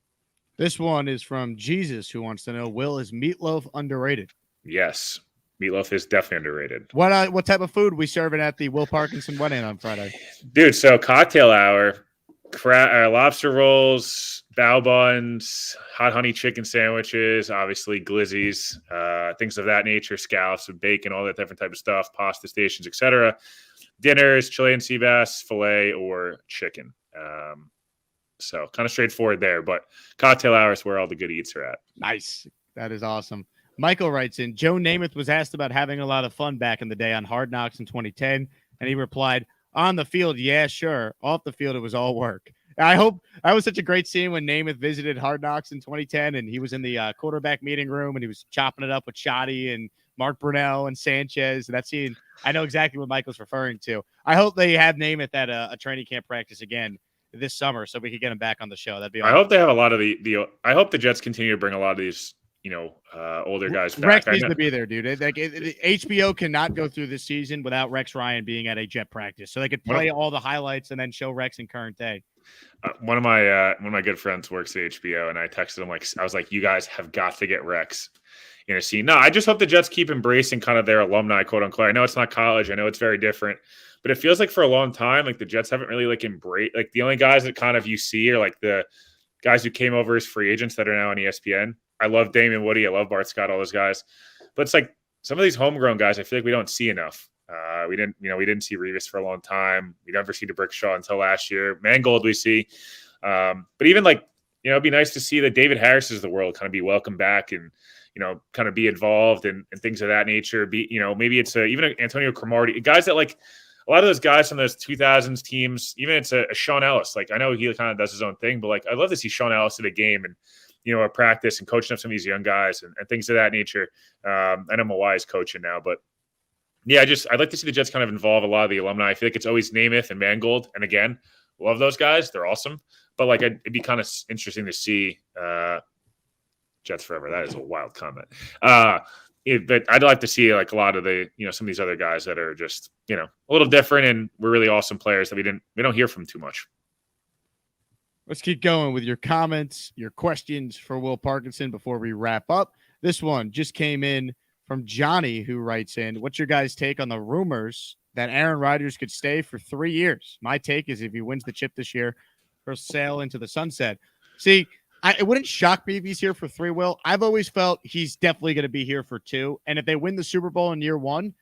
This one is from Jesus, who wants to know, Will, is meatloaf underrated? Yes. Meatloaf is definitely underrated. What type of food we serving at the Will Parkinson wedding on Friday? Dude, so cocktail hour, lobster rolls, bao buns, hot honey chicken sandwiches, obviously glizzies, things of that nature, scallops with bacon, all that different type of stuff, pasta stations, etc. Dinners, Chilean sea bass, filet, or chicken. So kind of straightforward there, but cocktail hour is where all the good eats are at. Nice. That is awesome. Michael writes in, Joe Namath was asked about having a lot of fun back in the day on Hard Knocks in 2010, and he replied, on the field, yeah, sure. Off the field, it was all work. I hope that was such a great scene when Namath visited Hard Knocks in 2010, and he was in the quarterback meeting room, and he was chopping it up with Shoddy and Mark Brunell and Sanchez. And that scene, I know exactly what Michael's referring to. I hope they have Namath at a training camp practice again this summer so we could get him back on the show. That'd be awesome. I hope they have a lot of I hope the Jets continue to bring a lot of these, older guys back. Rex needs to be there, dude. HBO cannot go through this season without Rex Ryan being at a Jet practice, so they could play all the highlights and then show Rex in current day. One of my good friends works at HBO, and I texted him I was like, you guys have got to get Rex in a scene. No, I just hope the Jets keep embracing kind of their alumni, quote unquote. I know it's not college. I know it's very different, but it feels like for a long time, like the Jets haven't really embraced, the only guys that kind of you see are the guys who came over as free agents that are now on ESPN. I love Damon Woody. I love Bart Scott, all those guys. But it's some of these homegrown guys, I feel like we don't see enough. We didn't see Revis for a long time. We never see DeBrickshaw until last year. Mangold we see. But even it'd be nice to see that David Harris's of the world kind of be welcomed back and, kind of be involved and things of that nature. Maybe it's even Antonio Cromartie, guys that a lot of those guys from those 2000s teams, even it's a Sean Ellis. I know he kind of does his own thing, but I'd love to see Sean Ellis at a game and, a practice and coaching up some of these young guys and things of that nature. I know Mawai is coaching now, but yeah, I'd like to see the Jets kind of involve a lot of the alumni. I feel like it's always Namath and Mangold. And again, love those guys. They're awesome. But it'd be kind of interesting to see Jets forever. That is a wild comment. But I'd like to see a lot of the, some of these other guys that are just, a little different and we're really awesome players that we don't hear from too much. Let's keep going with your comments, your questions for Will Parkinson before we wrap up. This one just came in from Johnny, who writes in, what's your guys' take on the rumors that Aaron Rodgers could stay for 3 years? My take is if he wins the chip this year, he'll sail into the sunset. See, it wouldn't shock me if he's here for 3, Will. I've always felt he's definitely going to be here for 2. And if they win the Super Bowl in year 1,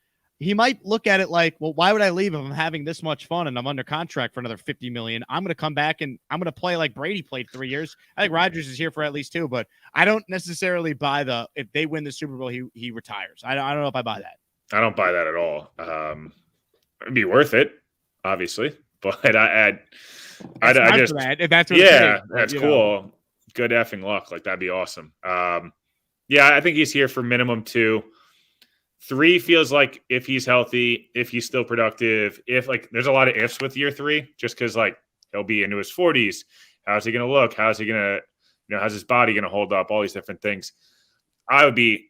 he might look at it well, why would I leave if I'm having this much fun and I'm under contract for another $50 million? I'm going to come back and I'm going to play like Brady played 3 years. I think Rodgers is here for at least 2, but I don't necessarily buy if they win the Super Bowl, he retires. I don't know if I buy that. I don't buy that at all. It'd be worth it, obviously, but I just if that's what that's cool. Good effing luck. That'd be awesome. Yeah, I think he's here for minimum 2. 3 feels like if he's healthy, if he's still productive, if there's a lot of ifs with year 3, just because he'll be into his 40s. How's he going to look? How's he going to, how's his body going to hold up? All these different things. I would be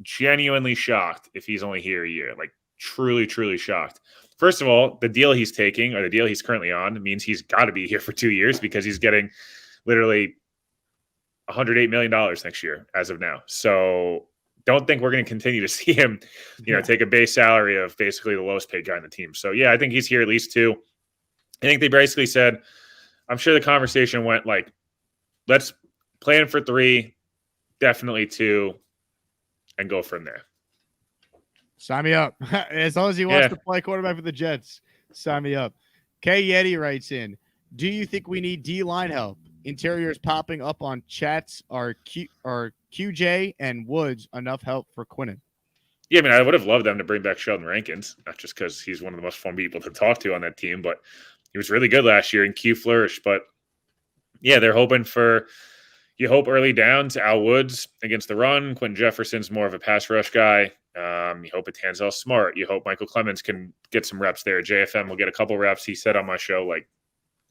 genuinely shocked if he's only here a year. Truly, truly shocked. First of all, the deal he's taking or the deal he's currently on means he's got to be here for 2 years because he's getting literally $108 million next year as of now. So don't think we're going to continue to see him, take a base salary of basically the lowest paid guy on the team. So yeah, I think he's here at least 2. I think they basically said, I'm sure the conversation went let's plan for 3, definitely 2, and go from there. Sign me up. As long as he wants to play quarterback for the Jets, sign me up. K Yeti writes in, do you think we need D-line help? Interiors popping up on chats are QJ and Woods enough help for Quinnen? Yeah, I mean, I would have loved them to bring back Sheldon Rankins, not just because he's one of the most fun people to talk to on that team, but he was really good last year and Q flourished. But yeah, they're hoping for, you hope early downs, Al Woods against the run. Quentin Jefferson's more of a pass rush guy. You hope it's Tanzel Smart. You hope Michael Clemens can get some reps there. JFM will get a couple reps. He said on my show,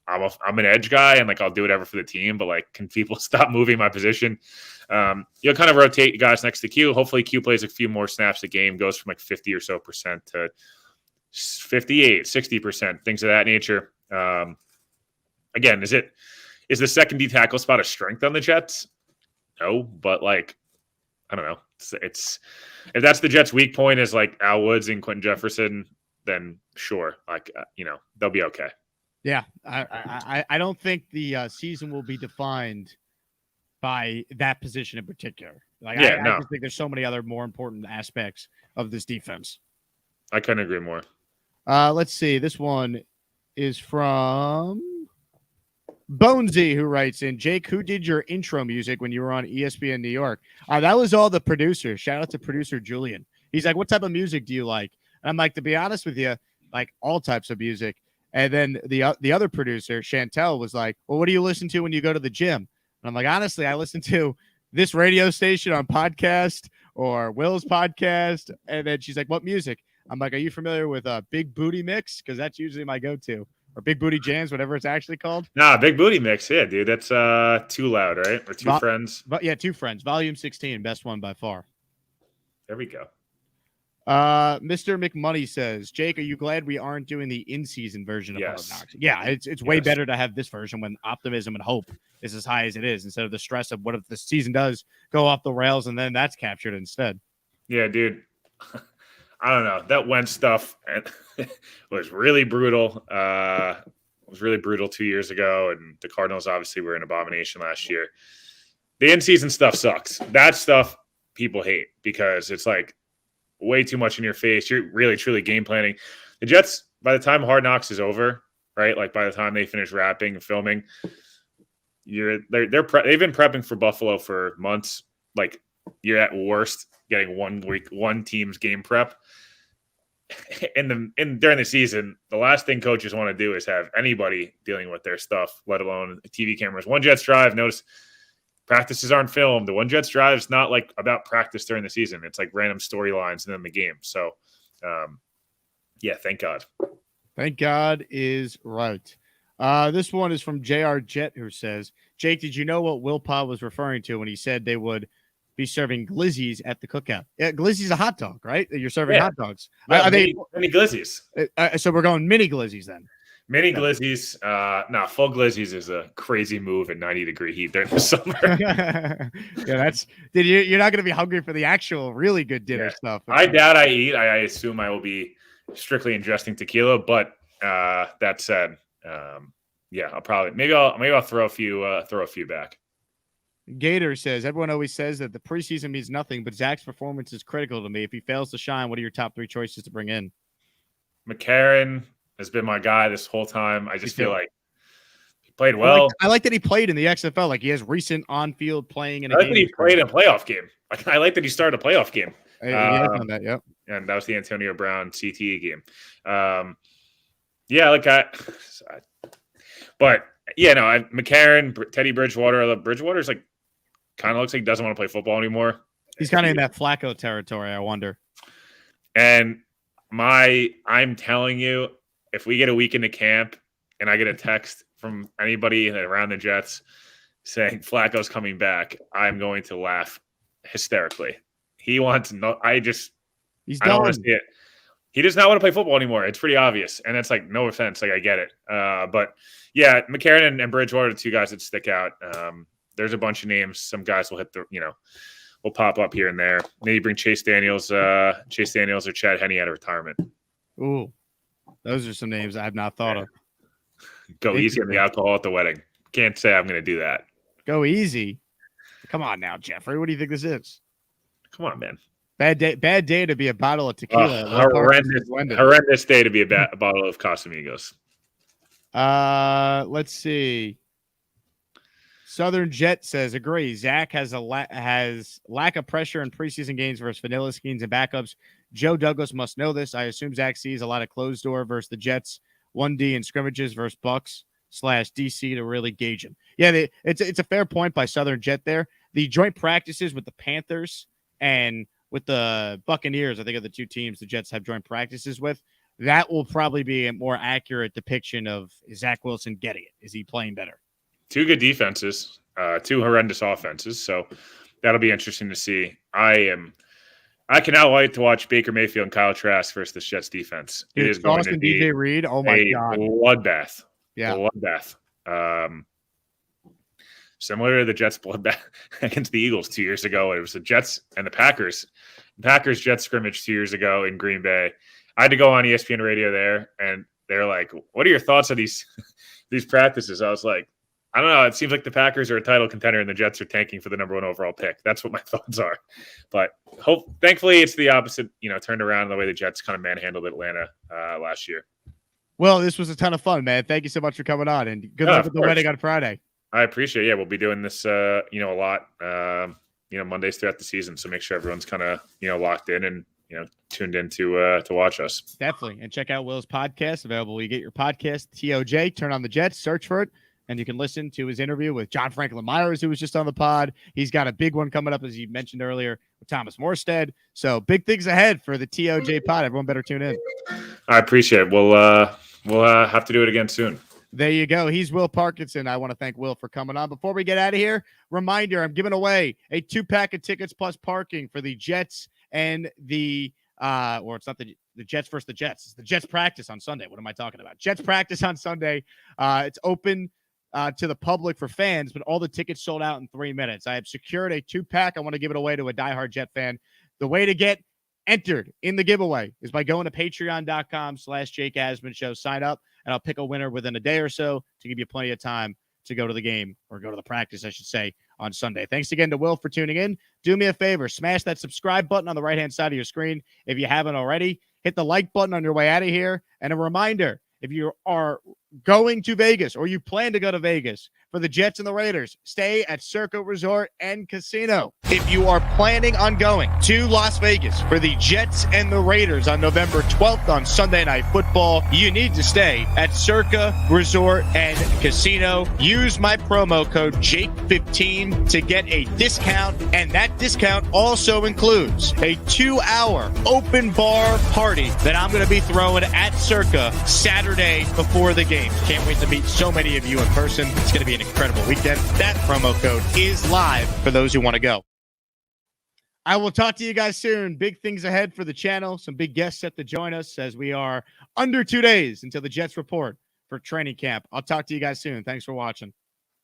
I'm an edge guy and I'll do whatever for the team, but can people stop moving my position? You'll kind of rotate guys next to Q. Hopefully Q plays a few more snaps a game, goes from 50 or so percent to 58, 60%, things of that nature. Again, is the second D tackle spot a strength on the Jets? No, but I don't know. It's if that's the Jets' weak point is Al Woods and Quentin Jefferson, then sure, they'll be okay. Yeah, I don't think the season will be defined by that position in particular. I just think there's so many other more important aspects of this defense. I couldn't agree more. Let's see. This one is from Bonesy, who writes in, Jake, who did your intro music when you were on ESPN New York? That was all the producers. Shout out to producer Julian. He's like, what type of music do you like? And I'm like, to be honest with you, like all types of music. And then the other producer, Chantel, was like, well, what do you listen to when you go to the gym? And I'm like, honestly, I listen to this radio station on podcast or Will's podcast. And then she's like, what music? I'm like, are you familiar with Big Booty Mix? Because that's usually my go-to. Or Big Booty Jams, whatever it's actually called. Nah, Big Booty Mix. Yeah, dude. That's Too Loud, right? Or Two Friends. But yeah, Two Friends. Volume 16, best one by far. There we go. Mr. McMoney says, Jake, are you glad we aren't doing the in-season version of Hard Knocks? Yeah, it's way better to have this version when optimism and hope is as high as it is, instead of the stress of what if the season does go off the rails and then that's captured instead. Yeah, dude. I don't know. That Wentz stuff was really brutal. It was really brutal 2 years ago, and the Cardinals obviously were an abomination last year. The in-season stuff sucks. That stuff people hate because it's like way too much in your face. You're really, truly game planning. The Jets, by the time Hard Knocks is over, right? Like by the time they finish wrapping and filming, they've been prepping for Buffalo for months. Like you're at worst getting 1 week, one team's game prep. During the season, the last thing coaches want to do is have anybody dealing with their stuff, let alone TV cameras. One Jets drive, notice practices aren't filmed. The One Jets drive is not like about practice during the season. It's like random storylines and then the game. So, yeah, thank God. Thank God is right. This one is from JR Jet, who says, Jake, did you know what Will Pa was referring to when he said they would be serving glizzies at the cookout? Yeah, glizzy's a hot dog, right? You're serving hot dogs. Well, Are they mini glizzies? So we're going mini glizzies then. Mini glizzies. No, full glizzies is a crazy move in 90-degree heat during the summer. Yeah, you're not going to be hungry for the actual really good dinner stuff. I doubt I eat. I assume I will be strictly ingesting tequila. But that said, I'll probably maybe I'll throw a few back. Gator says, everyone always says that the preseason means nothing, but Zach's performance is critical to me. If he fails to shine, what are your top 3 choices to bring in? McCarron has been my guy this whole time. I just feel like he played well. I like that he played in the XFL. Like he has recent on-field playing in a game. I like that he played a playoff game. I like that he started a playoff game. He has done that, yep. And that was the Antonio Brown CTE game. McCarron, Teddy Bridgewater. Bridgewater's like kind of looks like he doesn't want to play football anymore. He's kind of in that Flacco territory, I wonder. And I'm telling you, if we get a week into camp and I get a text from anybody around the Jets saying Flacco's coming back, I'm going to laugh hysterically. He wants no. I don't want to see it. He does not want to play football anymore. It's pretty obvious, and it's like no offense, like I get it. But yeah, McCarron and Bridgewater are the 2 guys that stick out. There's a bunch of names. Some guys will hit will pop up here and there. Maybe bring Chase Daniels or Chad Henne out of retirement. Ooh, those are some names I have not thought of. Go easy on the alcohol at the wedding. Can't say I'm going to do that. Go easy. Come on now, Jeffrey. What do you think this is? Come on, man. Bad day to be a bottle of tequila. Horrendous day to be a bottle of Casamigos. Let's see. Southern Jet says, agree. Zach has lack of pressure in preseason games versus vanilla schemes and backups. Joe Douglas must know this. I assume Zach sees a lot of closed door versus the Jets, 1D in scrimmages versus Bucks/DC to really gauge him. Yeah, it's a fair point by Southern Jet there. The joint practices with the Panthers and with the Buccaneers, I think, are the 2 teams the Jets have joint practices with. That will probably be a more accurate depiction of Zach Wilson getting it. Is he playing better? 2 good defenses, 2 horrendous offenses. So that'll be interesting to see. I cannot wait to watch Baker Mayfield and Kyle Trask versus the Jets defense. Dude, it is going to be DJ Reed. Oh my God. Bloodbath. Yeah. A bloodbath. Similar to the Jets bloodbath against the Eagles 2 years ago. It was the Jets and the Packers. Jets scrimmage 2 years ago in Green Bay. I had to go on ESPN radio there, and they're like, what are your thoughts on these practices? I was like, I don't know. It seems like the Packers are a title contender and the Jets are tanking for the number 1 overall pick. That's what my thoughts are. But thankfully, it's the opposite, turned around the way the Jets kind of manhandled Atlanta last year. Well, this was a ton of fun, man. Thank you so much for coming on, and good luck with the wedding on Friday. I appreciate it. Yeah, we'll be doing this, a lot, Mondays throughout the season. So make sure everyone's kind of, locked in and, tuned in to watch us. Definitely. And check out Will's podcast, available where you get your podcast, TOJ, Turn on the Jets, search for it. And you can listen to his interview with John Franklin Myers, who was just on the pod. He's got a big one coming up, as you mentioned earlier, with Thomas Morstead. So big things ahead for the TOJ pod. Everyone better tune in. I appreciate it. We'll have to do it again soon. There you go. He's Will Parkinson. I want to thank Will for coming on. Before we get out of here, reminder, I'm giving away a 2-pack of tickets plus parking for the Jets and the or it's not the Jets versus the Jets. It's the Jets practice on Sunday. What am I talking about? Jets practice on Sunday. It's open to the public for fans, but all the tickets sold out in 3 minutes. I have secured a 2-pack. I want to give it away to a diehard Jet fan. The way to get entered in the giveaway is by going to patreon.com/Jake Asman Show. Sign up, and I'll pick a winner within a day or so to give you plenty of time to go to the game, or go to the practice, I should say, on Sunday. Thanks again to Will for tuning in. Do me a favor, smash that subscribe button on the right-hand side of your screen if you haven't already. Hit the like button on your way out of here. And a reminder, if you are going to Vegas or you plan to go to Vegas for the Jets and the Raiders, stay at Circa Resort and Casino. If you are planning on going to Las Vegas for the Jets and the Raiders on November 12th on Sunday Night Football, you need to stay at Circa Resort and Casino. Use my promo code JAKE15 to get a discount, and that discount also includes a 2-hour open bar party that I'm going to be throwing at Circa Saturday before the game. Can't wait to meet so many of you in person. It's going to be an incredible weekend. That promo code is live for those who want to go. I will talk to you guys soon. Big things ahead for the channel. Some big guests set to join us as we are under 2 days until the Jets report for training camp. I'll talk to you guys soon. Thanks for watching.